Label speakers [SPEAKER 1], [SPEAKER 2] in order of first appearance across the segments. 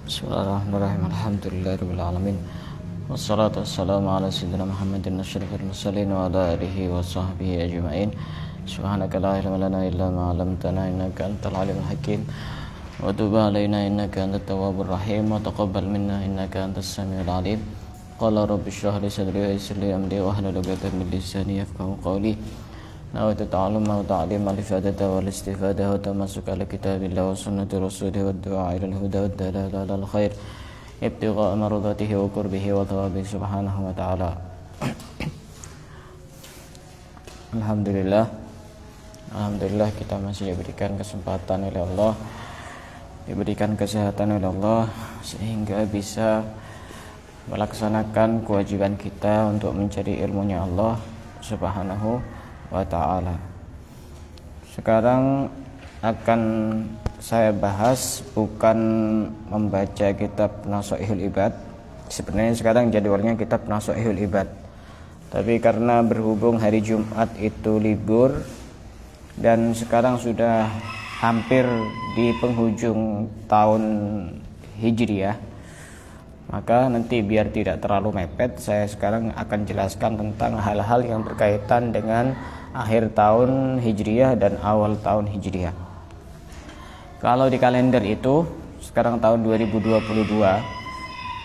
[SPEAKER 1] Bismillahirrahmanirrahim. Alhamdulillahirabbil alamin. Wassalatu wassalamu ala sayyidina Muhammadin asyrafil mursalin wa ala alihi wa sahbihi ajma'in. Subhanaka la ilma lana illa ma 'allamtana innaka antal alimul hakim. Wa tub 'alaina innaka antat tawwabur rahim wa taqabbal minna innaka antas samiul alim. Qala rabbi shrah li sadri wa yassir li amri wa hlul 'uqdatam min lisani yafqahu qawli. Nawaitu ta'allum wa ta'lim al-ifadata wal istifada wa tamasuk ala kitabillah wa sunnati rasulih wa du'a ila al-huda wa dalala ala al-khair ibtigha mardatihi wa qurbihi wa thawabihi subhanahu wa ta'ala. Alhamdulillah kita masih diberikan kesempatan oleh Allah, diberikan kesehatan oleh Allah sehingga bisa melaksanakan kewajiban kita untuk mencari ilmunya Allah subhanahu wa ta'ala. Sekarang akan saya bahas bukan membaca kitab Nasaihul Ibad. Sebenarnya sekarang jadwalnya kitab Nasaihul Ibad, tapi karena berhubung hari Jumat itu libur dan sekarang sudah hampir di penghujung tahun Hijriah, maka nanti biar tidak terlalu mepet, saya sekarang akan jelaskan tentang hal-hal yang berkaitan dengan akhir tahun Hijriah dan awal tahun Hijriah. Kalau di kalender itu sekarang tahun 2022,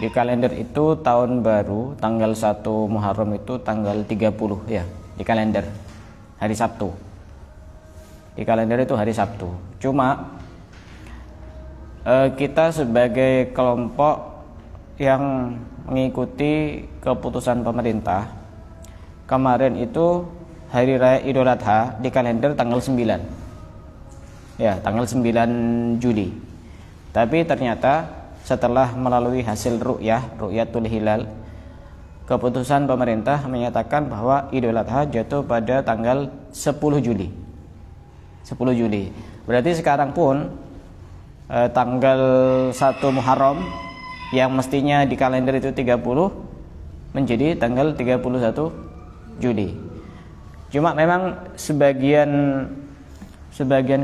[SPEAKER 1] di kalender itu tahun baru tanggal 1 Muharram itu tanggal 30 ya, di kalender hari Sabtu. Di kalender itu hari Sabtu. Cuma kita sebagai kelompok yang mengikuti keputusan pemerintah, kemarin itu hari raya Idul Adha di kalender tanggal 9 ya, tanggal 9 Juli. Tapi ternyata setelah melalui hasil ru'yatul hilal, keputusan pemerintah menyatakan bahwa Idul Adha jatuh pada tanggal 10 Juli. Berarti sekarang pun tanggal 1 Muharram yang mestinya di kalender itu 30 menjadi tanggal 31 Juli. Cuma memang sebagian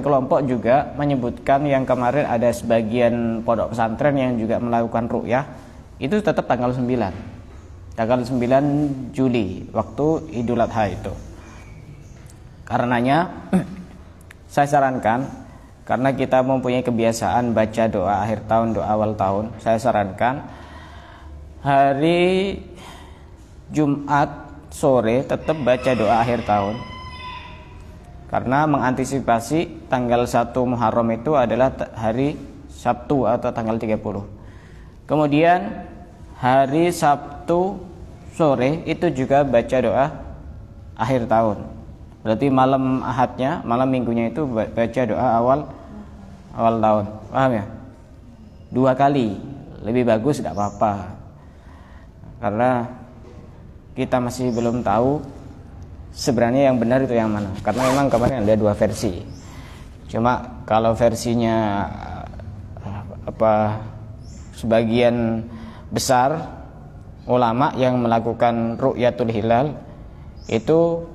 [SPEAKER 1] kelompok juga menyebutkan yang kemarin ada sebagian pondok pesantren yang juga melakukan ru'yah itu tetap tanggal 9 Juli waktu Idul Adha itu. Karenanya saya sarankan, karena kita mempunyai kebiasaan baca doa akhir tahun, doa awal tahun, saya sarankan hari Jumat sore tetap baca doa akhir tahun, karena mengantisipasi tanggal 1 Muharram itu adalah hari Sabtu atau tanggal 30. Kemudian hari Sabtu sore itu juga baca doa akhir tahun. Berarti malam Ahadnya, malam Minggunya itu baca doa awal tahun. Paham ya? 2 kali lebih bagus, tidak apa-apa, karena kita masih belum tahu sebenarnya yang benar itu yang mana, karena memang kemarin ada 2 versi. Cuma kalau versinya sebagian besar ulama yang melakukan ru'yatul hilal itu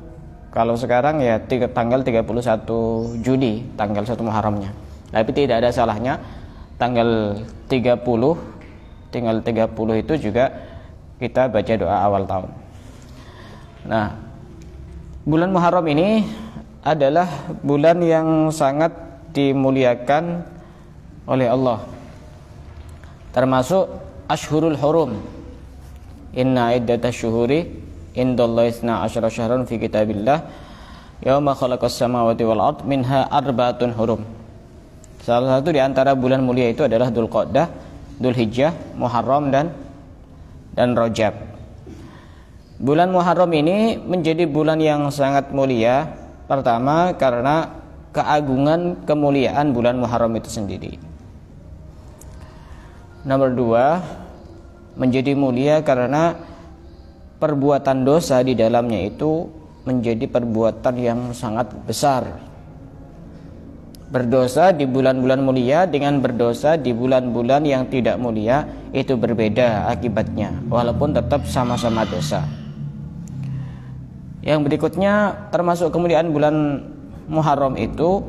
[SPEAKER 1] kalau sekarang ya tanggal 31 Juli, tanggal 1 Muharramnya. Tapi tidak ada salahnya tanggal 30 itu juga kita baca doa awal tahun. Nah, bulan Muharram ini adalah bulan yang sangat dimuliakan oleh Allah, termasuk Ashhurul Hurum. Inna iddatasy syuhuri indallahi 12 syahran fi kitabillah yauma khalaqas samawati wal ard minha arba'atun hurum. Salah satu di antara bulan mulia itu adalah Dzulqa'dah, Dzulhijjah, Muharram dan Rajab. Bulan Muharram ini menjadi bulan yang sangat mulia. Pertama karena keagungan kemuliaan bulan Muharram itu sendiri. Nomor 2, menjadi mulia karena perbuatan dosa di dalamnya itu menjadi perbuatan yang sangat besar. Berdosa di bulan-bulan mulia dengan berdosa di bulan-bulan yang tidak mulia itu berbeda akibatnya, walaupun tetap sama-sama dosa. Yang berikutnya termasuk kemuliaan bulan Muharram itu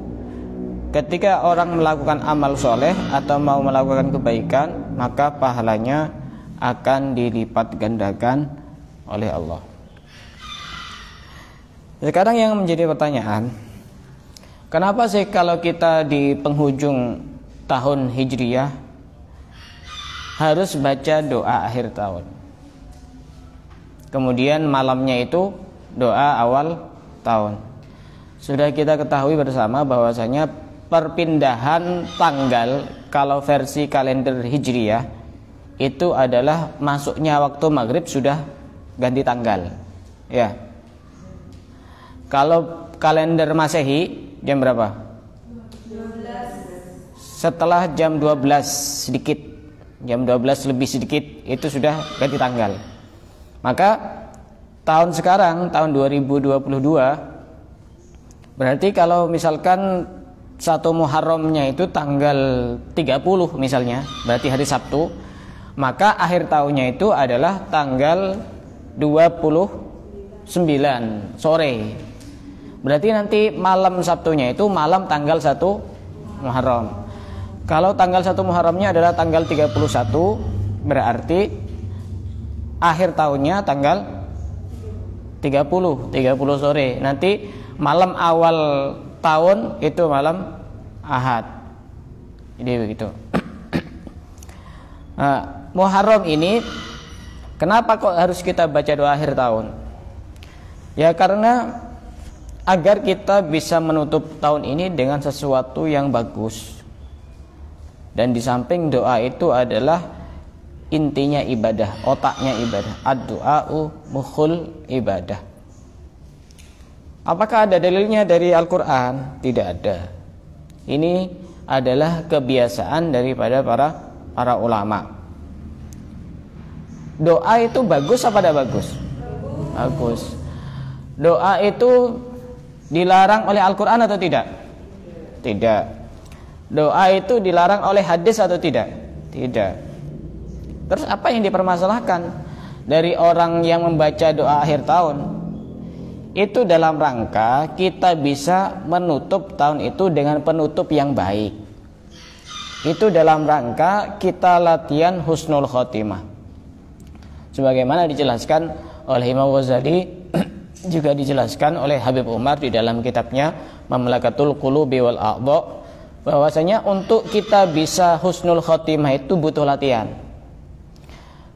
[SPEAKER 1] ketika orang melakukan amal soleh atau mau melakukan kebaikan, maka pahalanya akan dilipat gandakan oleh Allah. Sekarang yang menjadi pertanyaan, kenapa sih kalau kita di penghujung tahun Hijriyah harus baca doa akhir tahun, kemudian malamnya itu doa awal tahun? Sudah kita ketahui bersama bahwasanya perpindahan tanggal kalau versi kalender Hijriyah itu adalah masuknya waktu maghrib sudah ganti tanggal, ya. Kalau kalender Masehi jam berapa? 12. Setelah jam 12 sedikit, jam 12 lebih sedikit itu sudah ganti tanggal. Maka tahun sekarang, tahun 2022, berarti kalau misalkan 1 Muharramnya itu tanggal 30 misalnya, berarti hari Sabtu, maka akhir tahunnya itu adalah tanggal 29 sore. Berarti nanti malam Sabtunya itu malam tanggal 1 Muharram. Kalau tanggal 1 Muharramnya adalah tanggal 31, berarti akhir tahunnya tanggal 30 sore. Nanti malam awal tahun itu malam Ahad. Jadi begitu. Nah, Muharram ini kenapa kok harus kita baca doa akhir tahun? Ya karena agar kita bisa menutup tahun ini dengan sesuatu yang bagus. Dan di samping doa itu adalah intinya ibadah, otaknya ibadah. Ad-du'a'u mukhul ibadah. Apakah ada dalilnya dari Al-Quran? Tidak ada. Ini adalah kebiasaan daripada para ulama. Doa itu bagus apa tidak bagus? Bagus. Doa itu dilarang oleh Al-Quran atau tidak? Tidak. Doa itu dilarang oleh hadis atau tidak? Tidak. Terus apa yang dipermasalahkan dari orang yang membaca doa akhir tahun? Itu dalam rangka kita bisa menutup tahun itu dengan penutup yang baik. Itu dalam rangka kita latihan husnul khotimah. Sebagaimana dijelaskan oleh Imam Ghazali, juga dijelaskan oleh Habib Umar di dalam kitabnya Mamlakatul Qulubi wal A'dha, bahwasanya untuk kita bisa husnul khotimah itu butuh latihan.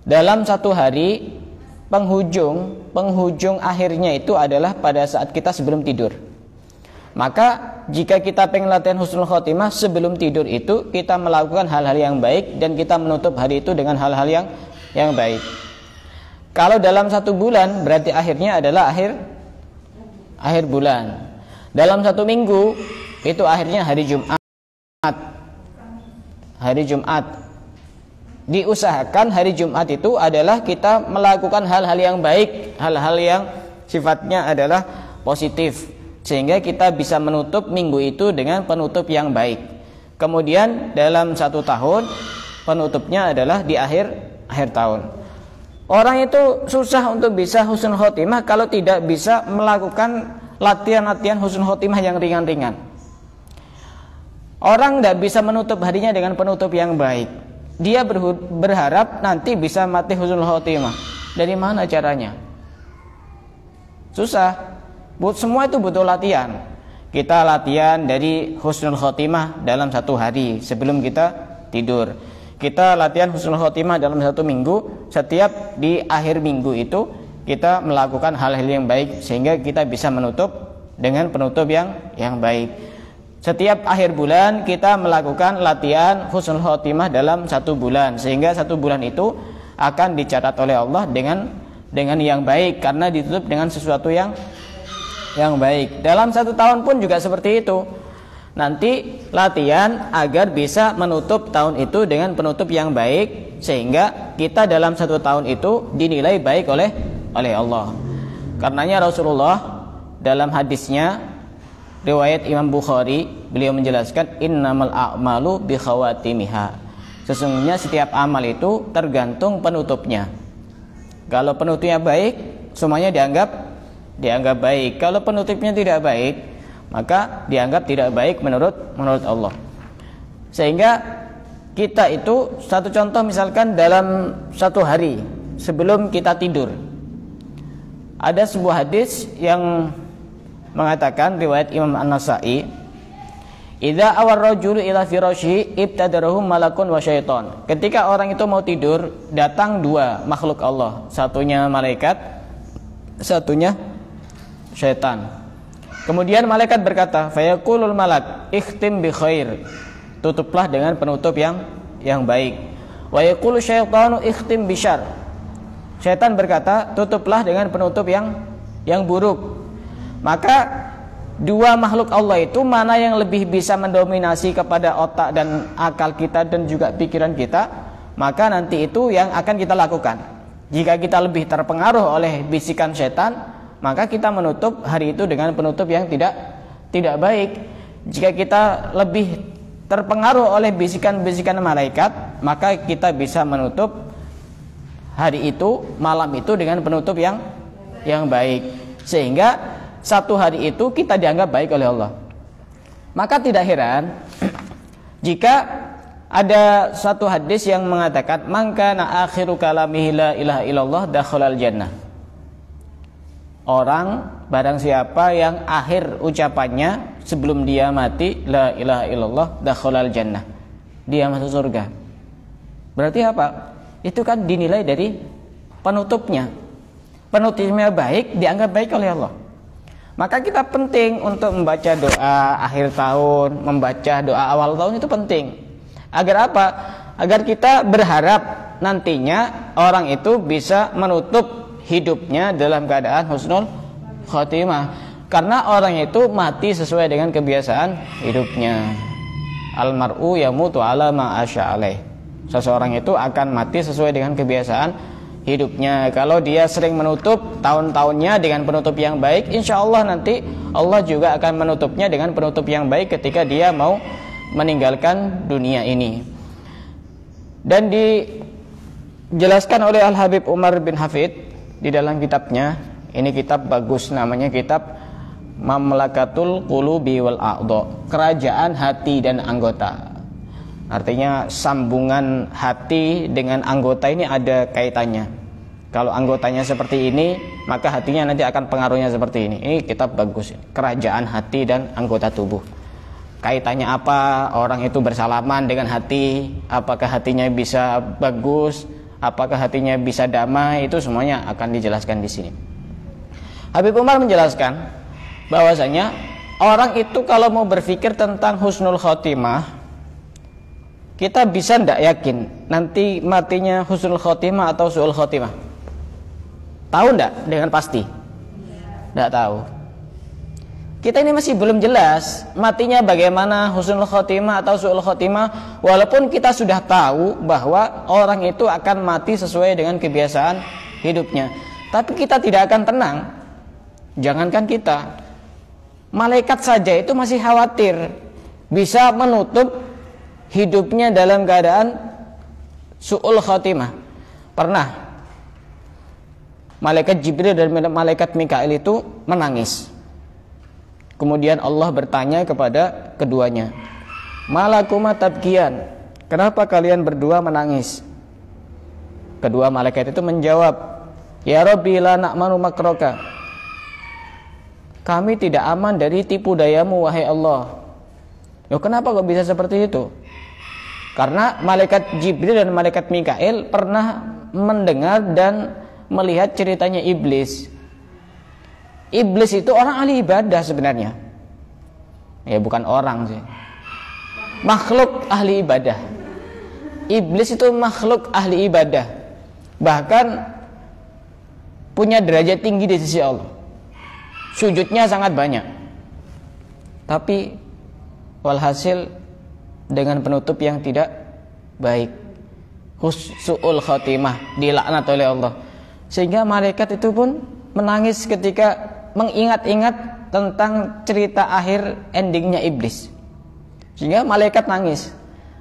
[SPEAKER 1] Dalam satu hari penghujung akhirnya itu adalah pada saat kita sebelum tidur. Maka jika kita pengen latihan husnul khotimah sebelum tidur itu kita melakukan hal-hal yang baik dan kita menutup hari itu dengan hal-hal yang baik. Kalau dalam 1 bulan berarti akhirnya adalah akhir bulan. Dalam 1 minggu itu akhirnya hari Jumat. Hari Jumat. Diusahakan hari Jumat itu adalah kita melakukan hal-hal yang baik, hal-hal yang sifatnya adalah positif, sehingga kita bisa menutup minggu itu dengan penutup yang baik. Kemudian dalam 1 tahun penutupnya adalah di akhir tahun. Orang itu susah untuk bisa husnul khotimah kalau tidak bisa melakukan latihan-latihan husnul khotimah yang ringan-ringan. Orang tidak bisa menutup harinya dengan penutup yang baik. Dia berharap nanti bisa mati husnul khotimah. Dari mana caranya? Susah. Semua itu butuh latihan. Kita latihan dari husnul khotimah dalam 1 hari sebelum kita tidur. Kita latihan husnul khotimah dalam 1 minggu. Setiap di akhir minggu itu kita melakukan hal-hal yang baik sehingga kita bisa menutup dengan penutup yang baik. Setiap akhir bulan kita melakukan latihan husnul khotimah dalam 1 bulan, sehingga 1 bulan itu akan dicatat oleh Allah dengan yang baik karena ditutup dengan sesuatu yang baik. Dalam 1 tahun pun juga seperti itu. Nanti latihan agar bisa menutup tahun itu dengan penutup yang baik, sehingga kita dalam 1 tahun itu dinilai baik oleh Allah. Karenanya Rasulullah dalam hadisnya riwayat Imam Bukhari, beliau menjelaskan innamal a'malu bi khawatimiha. Sesungguhnya setiap amal itu tergantung penutupnya. Kalau penutupnya baik, semuanya dianggap baik. Kalau penutupnya tidak baik, maka dianggap tidak baik menurut Allah. Sehingga kita itu, satu contoh misalkan dalam satu hari sebelum kita tidur, ada sebuah hadis yang mengatakan, riwayat Imam An-Nasa'i, idza awar rajulu ila firashihi ibtadarahu malakun wa syaiton. Ketika orang itu mau tidur, datang dua makhluk Allah, satunya malaikat, satunya syaitan. Kemudian malaikat berkata, fayaqulul malak ikhtim bi khair, tutuplah dengan penutup yang baik. Wa yaqulu syaitanu ikhtim bi syarr, syaitan berkata, tutuplah dengan penutup yang buruk. Maka dua makhluk Allah itu mana yang lebih bisa mendominasi kepada otak dan akal kita dan juga pikiran kita, maka nanti itu yang akan kita lakukan. Jika kita lebih terpengaruh oleh bisikan setan, maka kita menutup hari itu dengan penutup yang tidak baik. Jika kita lebih terpengaruh oleh bisikan-bisikan malaikat, maka kita bisa menutup hari itu, malam itu dengan penutup yang baik, sehingga satu hari itu kita dianggap baik oleh Allah. Maka tidak heran jika ada satu hadis yang mengatakan, man kana akhiru kalamihi la ilaha illallah dakhalal jannah. Orang, barang siapa yang akhir ucapannya sebelum dia mati la ilaha illallah dakhalal jannah, dia masuk surga. Berarti apa? Itu kan dinilai dari penutupnya. Penutupnya baik, dianggap baik oleh Allah. Maka kita penting untuk membaca doa akhir tahun, membaca doa awal tahun, itu penting. Agar apa? Agar kita berharap nantinya orang itu bisa menutup hidupnya dalam keadaan husnul khotimah. Karena orang itu mati sesuai dengan kebiasaan hidupnya. Almar'u yamutu ala ma asya alaih. Seseorang itu akan mati sesuai dengan kebiasaan hidupnya. Kalau dia sering menutup tahun-tahunnya dengan penutup yang baik, insya Allah nanti Allah juga akan menutupnya dengan penutup yang baik ketika dia mau meninggalkan dunia ini. Dan dijelaskan oleh Al-Habib Umar bin Hafid di dalam kitabnya, ini kitab bagus, namanya kitab Mamlakatul Qulubi wal A'dha, kerajaan hati dan anggota. Artinya sambungan hati dengan anggota ini ada kaitannya. Kalau anggotanya seperti ini, maka hatinya nanti akan pengaruhnya seperti ini. Ini kitab bagus, kerajaan hati dan anggota tubuh. Kaitannya apa? Orang itu bersalaman dengan hati, apakah hatinya bisa bagus, apakah hatinya bisa damai, itu semuanya akan dijelaskan di sini. Habib Umar menjelaskan bahwasanya orang itu kalau mau berpikir tentang husnul khotimah, kita bisa tidak yakin nanti matinya husnul khotimah atau su'ul khotimah? Tahu tidak dengan pasti? Tidak tahu. Kita ini masih belum jelas matinya bagaimana, husnul khotimah atau su'ul khotimah, walaupun kita sudah tahu bahwa orang itu akan mati sesuai dengan kebiasaan hidupnya. Tapi kita tidak akan tenang. Jangankan kita, malaikat saja itu masih khawatir bisa menutup hidupnya dalam keadaan su'ul khotimah. Pernah malaikat Jibril dan malaikat Mikail itu menangis. Kemudian Allah bertanya kepada keduanya, malakuma tabkiyan, kenapa kalian berdua menangis? Kedua malaikat itu menjawab, ya Rabbi la na'manu makroka, kami tidak aman dari tipu dayamu wahai Allah. Loh, kenapa kok bisa seperti itu? Karena malaikat Jibril dan malaikat Mikail pernah mendengar dan melihat ceritanya iblis. Iblis itu orang ahli ibadah sebenarnya. Ya bukan orang sih, makhluk ahli ibadah. Iblis itu makhluk ahli ibadah, bahkan punya derajat tinggi di sisi Allah. Sujudnya sangat banyak. Tapi walhasil dengan penutup yang tidak baik, su'ul khotimah, dilaknat oleh Allah. Sehingga malaikat itu pun menangis ketika mengingat-ingat tentang cerita akhir endingnya iblis. Sehingga malaikat nangis.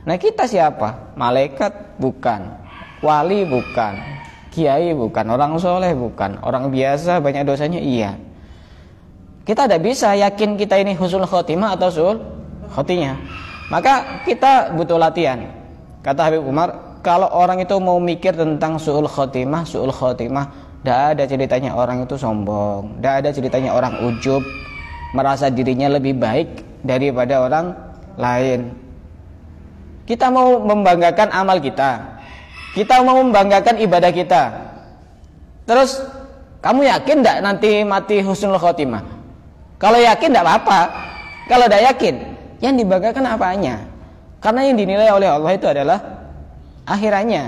[SPEAKER 1] Nah kita siapa? Malaikat bukan, wali bukan, kiai bukan, orang soleh bukan, orang biasa banyak dosanya iya. Kita tidak bisa yakin kita ini husnul khotimah atau su'ul khotimah. Maka kita butuh latihan. Kata Habib Umar, kalau orang itu mau mikir tentang su'ul khotimah, tidak ada ceritanya orang itu sombong, tidak ada ceritanya orang ujub, merasa dirinya lebih baik daripada orang lain. Kita mau membanggakan amal kita, kita mau membanggakan ibadah kita. Terus kamu yakin tidak nanti mati husnul khotimah? Kalau yakin tidak apa-apa. Kalau tidak yakin, yang dibanggakan apanya? Karena yang dinilai oleh Allah itu adalah akhirannya.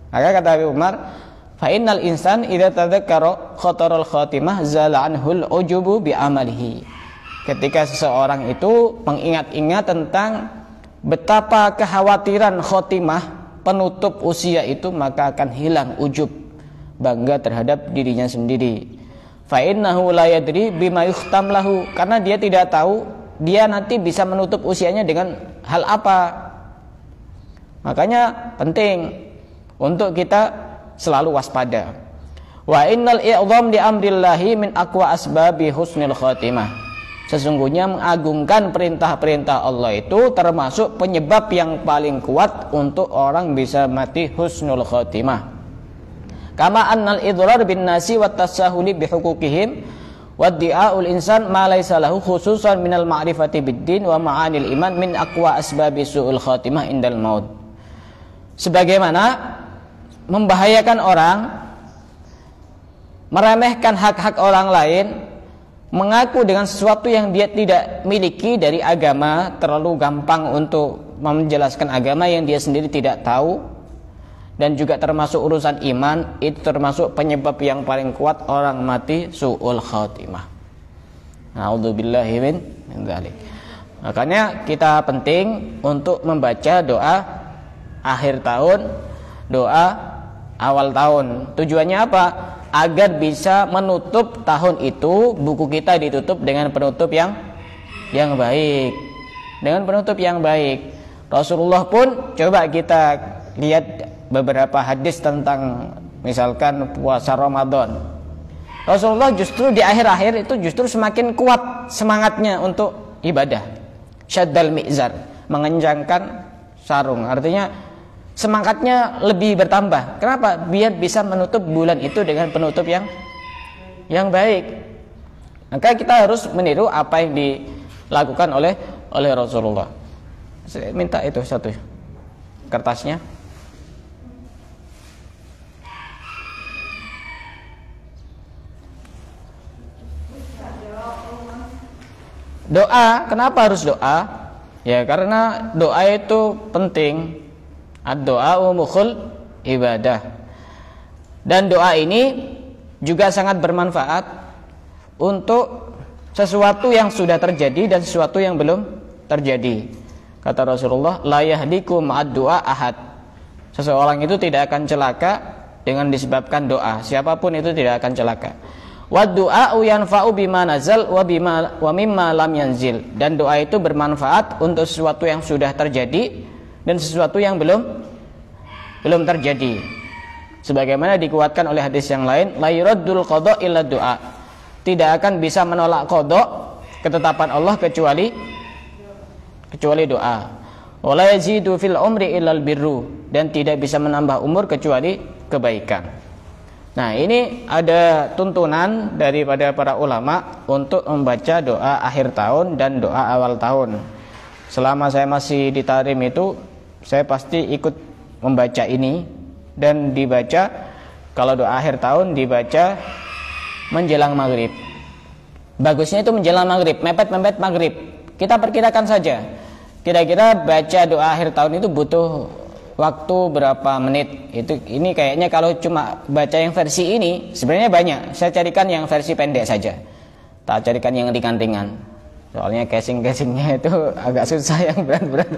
[SPEAKER 1] Maka kata Habib Umar, fa innal insan idza tadzakkara khatarul khatimah zala anhul ujubu bi amalihi. Ketika seseorang itu mengingat-ingat tentang betapa kekhawatiran khotimah, penutup usia itu, maka akan hilang ujub, bangga terhadap dirinya sendiri. Fa innahu la yadri bima yukhtam lahu, karena dia tidak tahu dia nanti bisa menutup usianya dengan hal apa. Makanya penting untuk kita selalu waspada. Wa innal i'dham li amrillahi min aqwa asbabi husnil khatimah. Sesungguhnya mengagungkan perintah-perintah Allah itu termasuk penyebab yang paling kuat untuk orang bisa mati husnul khatimah. Kama annal idrar bin nasi wat tasahuli bi huquqihim wa di'aul insan ma laysa lahu khususan minal ma'rifati biddin wa ma'anil iman min aqwa asbabi su'ul khatimah indal maut. Sebagaimana membahayakan orang, meremehkan hak-hak orang lain, mengaku dengan sesuatu yang dia tidak miliki dari agama, terlalu gampang untuk menjelaskan agama yang dia sendiri tidak tahu, dan juga termasuk urusan iman, itu termasuk penyebab yang paling kuat orang mati su'ul khatimah. Na'udzubillahi min dzalik. Makanya kita penting untuk membaca doa akhir tahun, doa awal tahun. Tujuannya apa? Agar bisa menutup tahun itu, buku kita ditutup dengan penutup yang baik, dengan penutup yang baik. Rasulullah pun, coba kita lihat beberapa hadis tentang misalkan puasa Ramadan. Rasulullah justru di akhir-akhir itu justru semakin kuat semangatnya untuk ibadah. Syaddal mi'zar, mengencangkan sarung, artinya semangatnya lebih bertambah. Kenapa? Biar bisa menutup bulan itu dengan penutup yang baik. Maka kita harus meniru apa yang dilakukan oleh Rasulullah. Saya minta itu satu kertasnya. Doa, kenapa harus doa? Ya karena doa itu penting. Ad-doa mukhul ibadah. Dan doa ini juga sangat bermanfaat untuk sesuatu yang sudah terjadi dan sesuatu yang belum terjadi. Kata Rasulullah, la yahdiku ma'ad du'a ahad. Seseorang itu tidak akan celaka dengan disebabkan doa. Siapapun itu tidak akan celaka. Wa du'a'u yanfa'u bima nazal wa mimma lam yanzil. Dan doa itu bermanfaat untuk sesuatu yang sudah terjadi dan sesuatu yang belum terjadi. Sebagaimana dikuatkan oleh hadis yang lain, la yuraddul qada illa du'a. Tidak akan bisa menolak qada, ketetapan Allah kecuali doa. Wala yazidu fil umri illal birru, dan tidak bisa menambah umur kecuali kebaikan. Nah, ini ada tuntunan daripada para ulama untuk membaca doa akhir tahun dan doa awal tahun. Selama saya masih di Tarim itu, saya pasti ikut membaca ini, dan dibaca, kalau doa akhir tahun dibaca menjelang maghrib. Bagusnya itu menjelang maghrib, mepet maghrib. Kita perkirakan saja, kira-kira baca doa akhir tahun itu butuh waktu berapa menit. Ini kayaknya kalau cuma baca yang versi ini sebenarnya banyak. Saya carikan yang versi pendek saja, tak carikan yang ringan-ringan. Soalnya casing-casingnya itu agak susah yang berat-berat.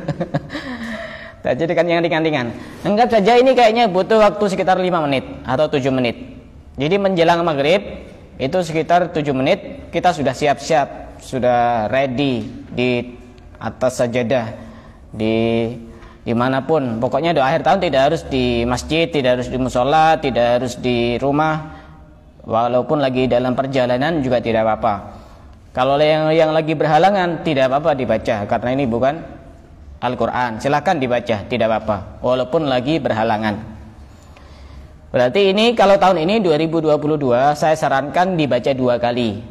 [SPEAKER 1] Tak jadikan yang ringan-ringan. Anggap saja ini kayaknya butuh waktu sekitar 5 menit atau 7 menit. Jadi menjelang maghrib itu sekitar 7 menit kita sudah siap-siap, sudah ready di atas sajadah, dimanapun. Pokoknya doa akhir tahun tidak harus di masjid, tidak harus di musola, tidak harus di rumah. Walaupun lagi dalam perjalanan juga tidak apa-apa. Kalau yang lagi berhalangan tidak apa-apa dibaca, karena ini bukan Al-Quran. Silahkan dibaca, tidak apa-apa, walaupun lagi berhalangan. Berarti ini kalau tahun ini 2022 saya sarankan dibaca 2 kali.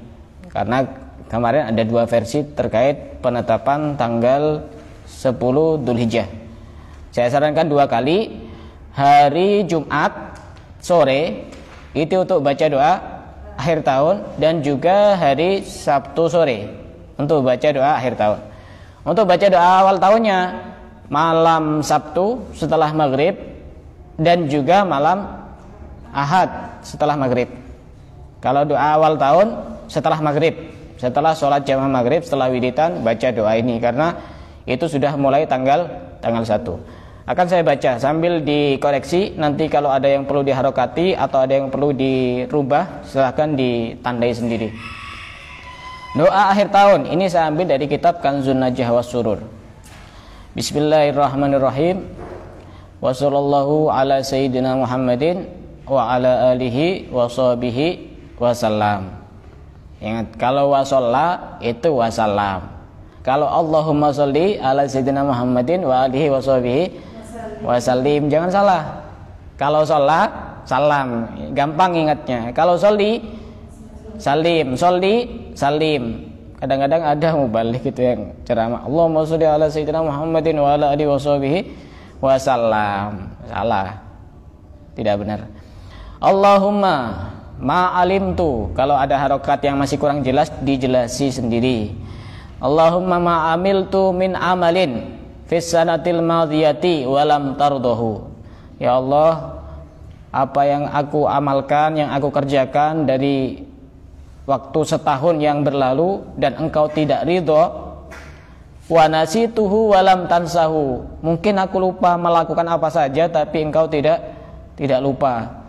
[SPEAKER 1] Karena kemarin ada 2 versi terkait penetapan tanggal 10 Dzulhijjah. Saya sarankan 2 kali. Hari Jumat sore itu untuk baca doa akhir tahun, dan juga hari Sabtu sore untuk baca doa akhir tahun. Untuk baca doa awal tahunnya malam Sabtu setelah maghrib, dan juga malam Ahad setelah maghrib. Kalau doa awal tahun setelah maghrib, setelah sholat jamaah maghrib, setelah widitan baca doa ini, karena itu sudah mulai tanggal 1. Akan saya baca sambil dikoreksi. Nanti kalau ada yang perlu diharokati atau ada yang perlu dirubah, silahkan ditandai sendiri. Doa akhir tahun ini saya ambil dari kitab Kanzun Najah was Surur. Bismillahirrahmanirrahim. Wa sallallahu ala sayyidina Muhammadin wa ala alihi wa sahbihi wa sallam. Ingat, kalau wa shalla itu wa sallam. Kalau Allahumma sholli ala sayyidina Muhammadin wa alihi wa sahbihi wa sallim, jangan salah. Kalau sholat salam, gampang ingatnya. Kalau sholli salim, sholli salim. Kadang-kadang ada mubalik gitu yang ceramah, Allahumma sholli ala sayyidina Muhammadin wa ala alihi wa sahbihi wa sallam. Salah, tidak benar. Allahumma ma'alimtu, kalau ada harokat yang masih kurang jelas dijelasi sendiri. Allahumma ma'amiltu min amalin fis sanatil madhiyati walam tardahu. Ya Allah, apa yang aku amalkan, yang aku kerjakan dari waktu setahun yang berlalu dan engkau tidak ridho, wa nasituhu walam tansahu, mungkin aku lupa melakukan apa saja tapi engkau tidak lupa.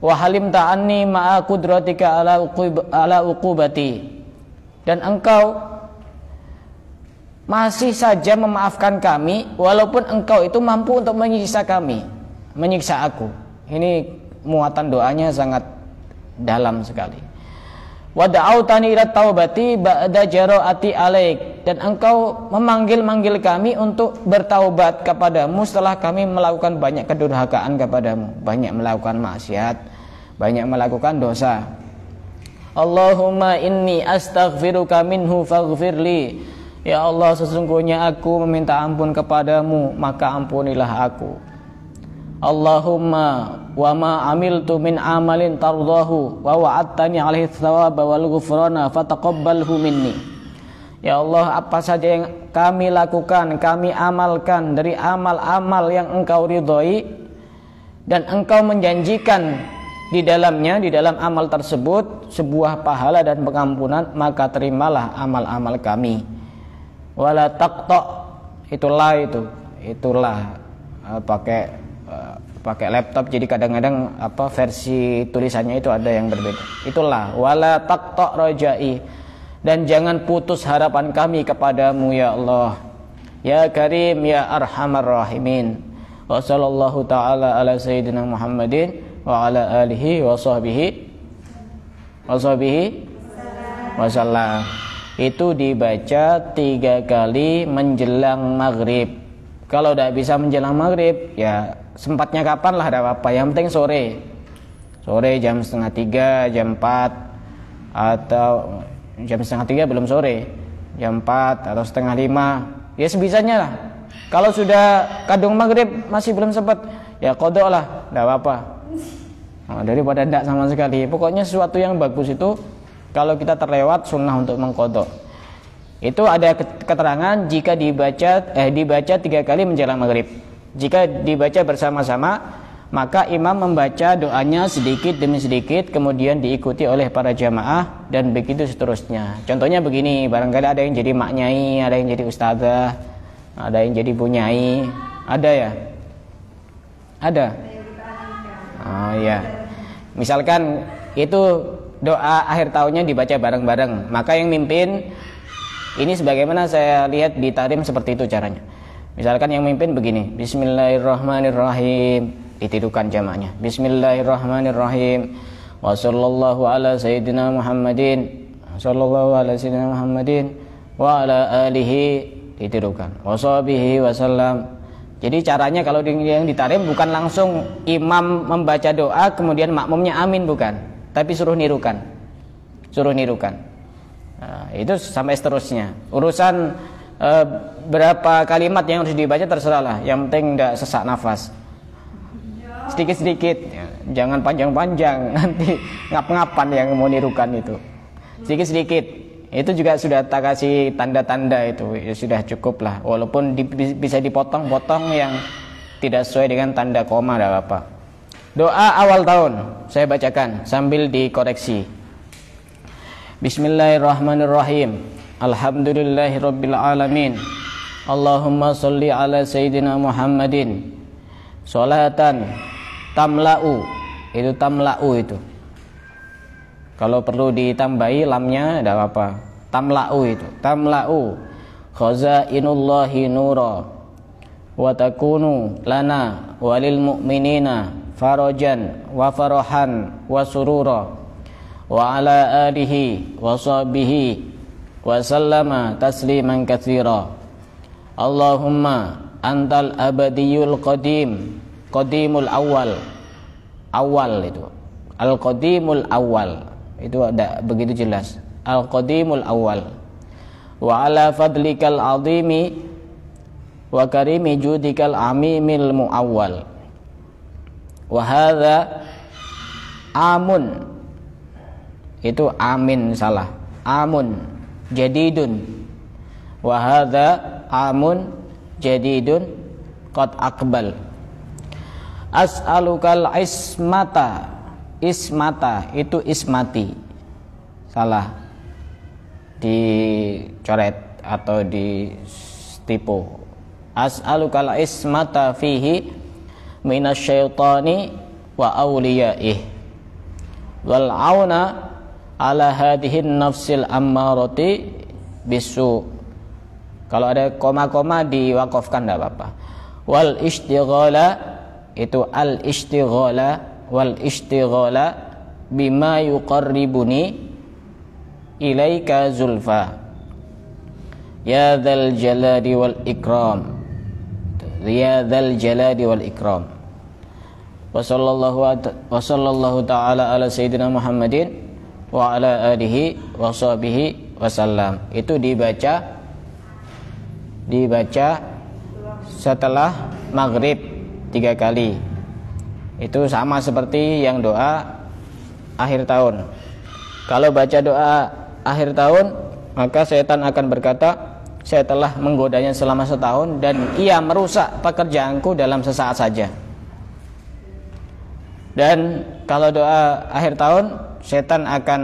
[SPEAKER 1] Wa halim ta'anni ma'a qudratika ala uqubati, dan engkau masih saja memaafkan kami walaupun engkau itu mampu untuk menyiksa kami, menyiksa aku. Ini muatan doanya sangat dalam sekali. Wa da'autani ila taubati ba'da jara'ati alaik, dan engkau memanggil kami untuk bertaubat kepadamu setelah kami melakukan banyak kedurhakaan kepadamu, banyak melakukan maksiat, banyak melakukan dosa. Allahumma inni astaghfiruka minhu faghfirli. Ya Allah, sesungguhnya aku meminta ampun kepadamu, maka ampunilah aku. Allahumma wa ma amiltu min amalin tardahu wa wa'adtani alaihi thawaba wal ghufrana fataqabbalhu minni. Ya Allah, apa saja yang kami lakukan, kami amalkan dari amal-amal yang engkau ridhoi, dan engkau menjanjikan di dalamnya, di dalam amal tersebut sebuah pahala dan pengampunan, maka terimalah amal-amal kami. Wala taqta, itulah pakai laptop, jadi kadang-kadang versi tulisannya itu ada yang berbeda. Itulah wala taqta rajai, dan jangan putus harapan kami kepadamu ya Allah. Ya Karim ya Arhamar Rahimin. Wa sallallahu taala ala sayyidina Muhammadin wa ala alihi wa sahbihi wa sallam. Itu dibaca 3 kali menjelang maghrib. Kalau tidak bisa menjelang maghrib, ya sempatnya kapan lah, ada apa. Yang penting sore jam 2:30, jam 4, atau jam 2:30 belum sore, jam 4 atau 4:30, ya sebisanya lah. Kalau sudah kadung maghrib masih belum sempat, ya qodok lah, tidak apa-apa. Daripada tidak sama sekali. Pokoknya sesuatu yang bagus itu kalau kita terlewat sunnah untuk mengqodok. Itu ada keterangan jika dibaca 3 kali menjelang maghrib. Jika dibaca bersama-sama, maka imam membaca doanya sedikit demi sedikit, kemudian diikuti oleh para jamaah, dan begitu seterusnya. Contohnya begini, barangkali ada yang jadi maknyai, ada yang jadi ustazah, ada yang jadi bunyai, ada ya? Ada? Oh iya. Misalkan itu doa akhir tahunnya dibaca bareng-bareng, maka yang mimpin ini sebagaimana saya lihat di takrim seperti itu caranya. Misalkan yang mimpin begini, Bismillahirrahmanirrahim, ditirukan jamaahnya, Bismillahirrahmanirrahim, wa sallallahu ala sayyidina Muhammadin, sallallahu ala sayyidina Muhammadin wa ala alihi, ditirukan. Washabihi wasallam. Jadi caranya kalau yang ditarim bukan langsung imam membaca doa kemudian makmumnya amin, bukan, tapi suruh nirukan. Nah, itu sampai seterusnya. Urusan berapa kalimat yang harus dibaca terserahlah, yang penting tidak sesak nafas. Sedikit-sedikit, jangan panjang-panjang, nanti ngap-ngapan yang mau nirukan itu. Sedikit-sedikit. Itu juga sudah tak kasih tanda-tanda itu, ya sudah cukup lah. Walaupun bisa dipotong-potong yang tidak sesuai dengan tanda koma, tidak apa-apa. Doa awal tahun saya bacakan sambil dikoreksi. Bismillahirrahmanirrahim. Alhamdulillahirabbil alamin. Allahumma sholli ala sayyidina Muhammadin. Sholatan tamla'u. Itu tamla'u itu. Kalau perlu ditambahi lamnya tidak apa-apa. Tamla'u itu. Tamla'u khazainullahi nura wa takunu lana walil mu'minina farajan wa farahan wa surura wa ala alihi wa sahbihi wa sallama tasliman katsira. Allahumma antal abadiyul qadim, qadimul awal. Awal itu. Al-qadimul awal. Itu ada begitu jelas. Al-qadimul awal. Wa ala fadlikal azimi wa karimi judikal amimil muawwal. Wa hadza amun. Itu amin salah. Amun jadidun. Wa hadza amun jadidun qad aqbal. As'alukal ismata. Ismata itu ismati, salah, dicoret atau ditipu. As'alukal ismata fihi minasyaitani wa awliyaih wal auna ala hadihin nafsil ammarati bisu. Kalau ada koma-koma diwakafkan tidak apa-apa. Wal istighala itu al istighala wal istighala bima yuqarribuni ilaika zulfa ya dzal jalali wal ikram, ya dzal jalali wal ikram. Wa sallallahu ta'ala ala sayyidina Muhammadin wa ala alihi wa sahbihi wasallam. Itu dibaca setelah maghrib 3 kali. Itu sama seperti yang doa akhir tahun. Kalau baca doa akhir tahun, maka setan akan berkata, saya telah menggodanya selama setahun dan ia merusak pekerjaanku dalam sesaat saja. Dan kalau doa akhir tahun, setan akan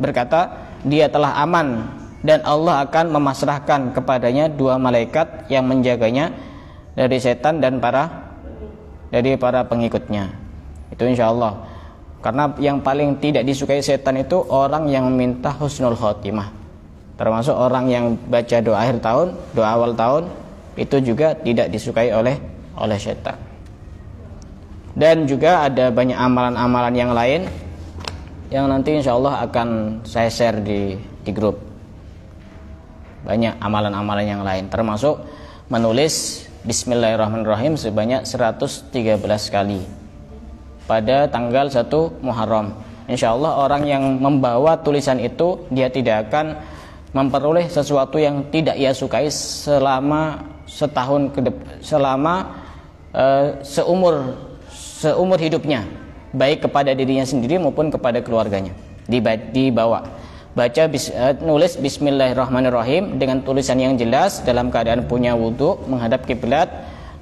[SPEAKER 1] berkata, dia telah aman dan Allah akan memasrahkan kepadanya 2 malaikat yang menjaganya dari setan dan dari para pengikutnya. Itu insya Allah. Karena yang paling tidak disukai setan itu orang yang meminta husnul khotimah. Termasuk orang yang baca doa akhir tahun, doa awal tahun, itu juga tidak disukai oleh setan. Dan juga ada banyak amalan-amalan yang lain yang nanti insya Allah akan saya share di grup. Banyak amalan-amalan yang lain, termasuk menulis Bismillahirrahmanirrahim sebanyak 113 kali pada tanggal 1 Muharram. Insya Allah orang yang membawa tulisan itu, dia tidak akan memperoleh sesuatu yang tidak ia sukai selama setahun seumur hidupnya, baik kepada dirinya sendiri maupun kepada keluarganya. Dibawa nulis Bismillahirrahmanirrahim dengan tulisan yang jelas, dalam keadaan punya wudhu, menghadap kiblat,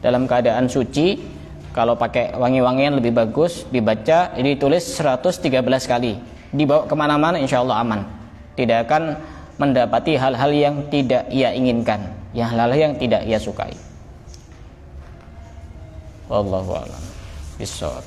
[SPEAKER 1] dalam keadaan suci. Kalau pakai wangi-wangian lebih bagus, dibaca, ditulis 113 kali, dibawa kemana-mana, insya Allah aman. Tidak akan mendapati hal-hal yang tidak ia inginkan, hal-hal yang tidak ia sukai. Wallahu a'lam bishawab.